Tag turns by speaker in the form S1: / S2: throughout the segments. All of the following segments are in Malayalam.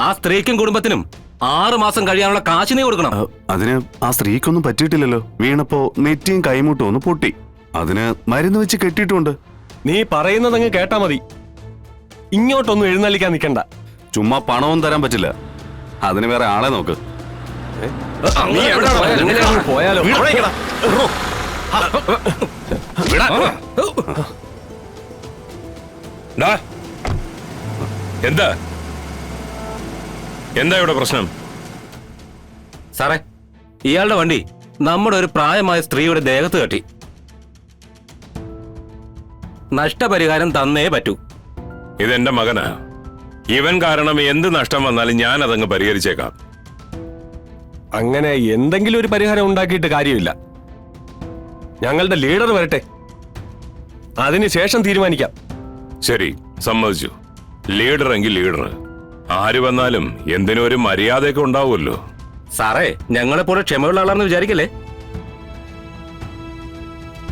S1: ആ സ്ത്രീക്കും കുടുംബത്തിനും 6 മാസം കഴിയാനുള്ള കാശ് നീ കൊടുക്കണം.
S2: അതിന് ആ സ്ത്രീക്കൊന്നും പറ്റിയിട്ടില്ലല്ലോ. വീണപ്പോ നെറ്റിയും കൈമുട്ടും ഒന്ന് പൊട്ടി. അതിന് മരുന്ന് വെച്ച് കെട്ടിയിട്ടുണ്ട്.
S3: നീ പറയുന്നതങ്ങ് കേട്ടാ മതി. ഇങ്ങോട്ടൊന്നും എഴുന്നള്ളിക്കാൻ നിൽക്കണ്ട.
S2: ചുമ്മാ പണവും തരാൻ പറ്റില്ല. അതിന് വേറെ ആളെ നോക്ക്.
S3: നീ എവിടെയാണ് പോയാലോ?
S4: എന്താ എന്താ ഇവിടെ പ്രശ്നം?
S1: സാറേ, ഇയാളുടെ വണ്ടി നമ്മുടെ ഒരു പ്രായമായ സ്ത്രീയുടെ ദേഹത്ത് തട്ടി. നഷ്ടപരിഹാരം തന്നേ പറ്റൂ.
S4: ഇതെന്റെ മകനാ. ഇവൻ കാരണം എന്ത് നഷ്ടം വന്നാലും ഞാൻ അതങ്ങ് പരിഹരിച്ചേക്കാം.
S3: അങ്ങനെ എന്തെങ്കിലും ഒരു പരിഹാരം ഉണ്ടാക്കിയിട്ട് കാര്യമില്ല. ഞങ്ങളുടെ ലീഡർ വരട്ടെ, അതിനുശേഷം തീരുമാനിക്കാം.
S4: ശരി, സമ്മതിച്ചു. ലീഡർ എങ്കിൽ ലീഡർ. ആര് വന്നാലും എന്തിനും ഒരു മര്യാദയൊക്കെ ഉണ്ടാവുമല്ലോ.
S1: സാറേ, ഞങ്ങളെപ്പോലെ ക്ഷമയുള്ള ആളാണെന്ന് വിചാരിക്കല്ലേ.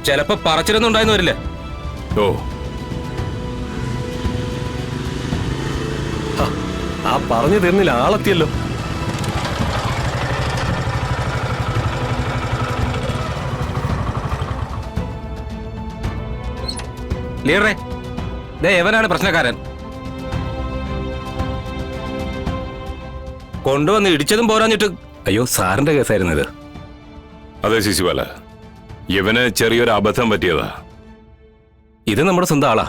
S1: ചിലപ്പോ പറച്ചിലൊന്നും ഉണ്ടായെന്ന് വരില്ല.
S4: ഓ,
S3: ആ പറഞ്ഞു തരുന്നില്ല, ആളെത്തിയല്ലോ.
S1: ലീഡറെ, ദേ എവനാണ് പ്രശ്നക്കാരൻ. കൊണ്ടുവന്ന് ഇടിച്ചതും പോരാഞ്ഞിട്ട്. അയ്യോ, സാറിന്റെ കേസായിരുന്നു ഇത്.
S4: അതെ ശിശുപാല, ഇവന് ചെറിയൊരു അബദ്ധം പറ്റിയതാ.
S1: ഇത് നമ്മുടെ സ്വന്തം ആളാ.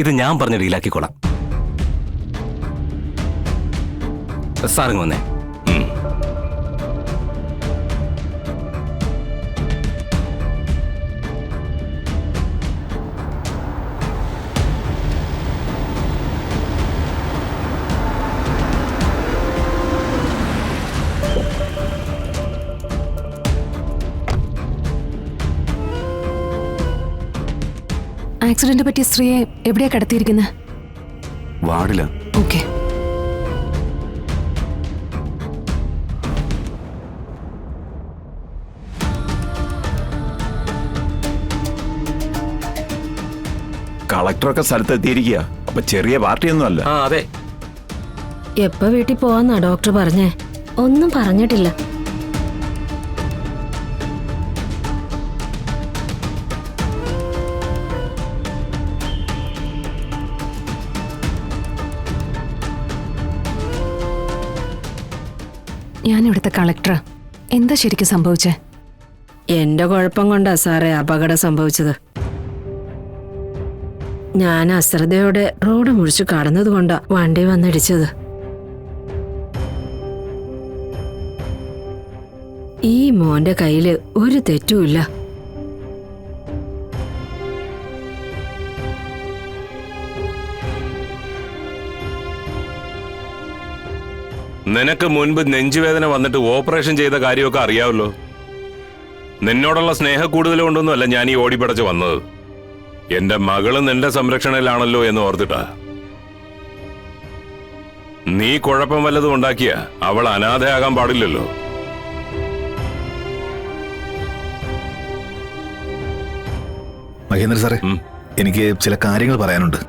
S1: ഇത് ഞാൻ പറഞ്ഞ് ഡീലാക്കിക്കോളാം. സാറിങ് വന്നേ.
S5: ആക്സിഡന്റ് പറ്റിയ സ്ത്രീയെ എവിടെയാ കടത്തിയിരിക്കുന്നത്?
S2: വാർഡില.
S5: ഓക്കെ.
S6: കളക്ടറൊക്കെ സ്ഥലത്തെത്തിയിരിക്കുക. അപ്പൊ ചെറിയ പാർട്ടിയൊന്നും അല്ല.
S1: ആ അതെ.
S7: എപ്പോ വീട്ടിൽ പോവാന്നാ ഡോക്ടർ പറഞ്ഞേ? ഒന്നും പറഞ്ഞിട്ടില്ല.
S5: ഞാൻ ഇവിടുത്തെ കളക്ടറാ. എന്താ ശരിക്കും സംഭവിച്ചേ?
S7: എന്റെ കുഴപ്പം കൊണ്ടാ സാറേ അപകടം സംഭവിച്ചത്. ഞാൻ അശ്രദ്ധയോടെ റോഡ് മുറിച്ച് കടന്നത് കൊണ്ടാ വണ്ടി വന്നിടിച്ചത്. ഈ മോന്റെ കയ്യില് ഒരു തെറ്റുമില്ല.
S4: നിനക്ക് മുൻപ് നെഞ്ചുവേദന വന്നിട്ട് ഓപ്പറേഷൻ ചെയ്ത കാര്യമൊക്കെ അറിയാമല്ലോ. നിന്നോടുള്ള സ്നേഹ കൂടുതൽ കൊണ്ടൊന്നുമല്ല ഞാൻ ഈ ഓടിപ്പടച്ച് വന്നത്. എന്റെ മകള് നിന്റെ സംരക്ഷണയിലാണല്ലോ എന്ന് ഓർത്തിട്ടാ. നീ കുഴപ്പം വല്ലതും ഉണ്ടാക്കിയ അവൾ അനാഥയാകാൻ പാടില്ലല്ലോ.
S6: മഹേന്ദ്ര സാറേ, എനിക്ക് ചില കാര്യങ്ങൾ പറയാനുണ്ട്.